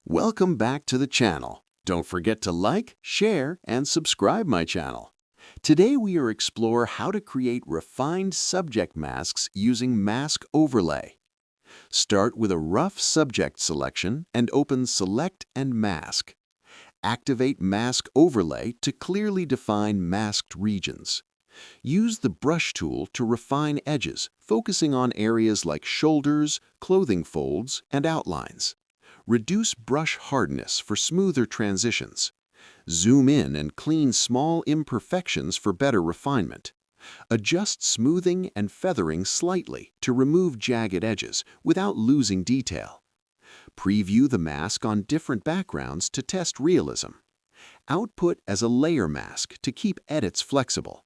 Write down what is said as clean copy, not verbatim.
Welcome back to the channel. Don't forget to like, share, and subscribe my channel. Today we are explore how to create refined subject masks using Mask Overlay. Start with a rough subject selection and open Select and Mask. Activate Mask Overlay to clearly define masked regions. Use the brush tool to refine edges, focusing on areas like shoulders, clothing folds, and outlines. Reduce brush hardness for smoother transitions. Zoom in and clean small imperfections for better refinement. Adjust smoothing and feathering slightly to remove jagged edges without losing detail. Preview the mask on different backgrounds to test realism. Output as a layer mask to keep edits flexible.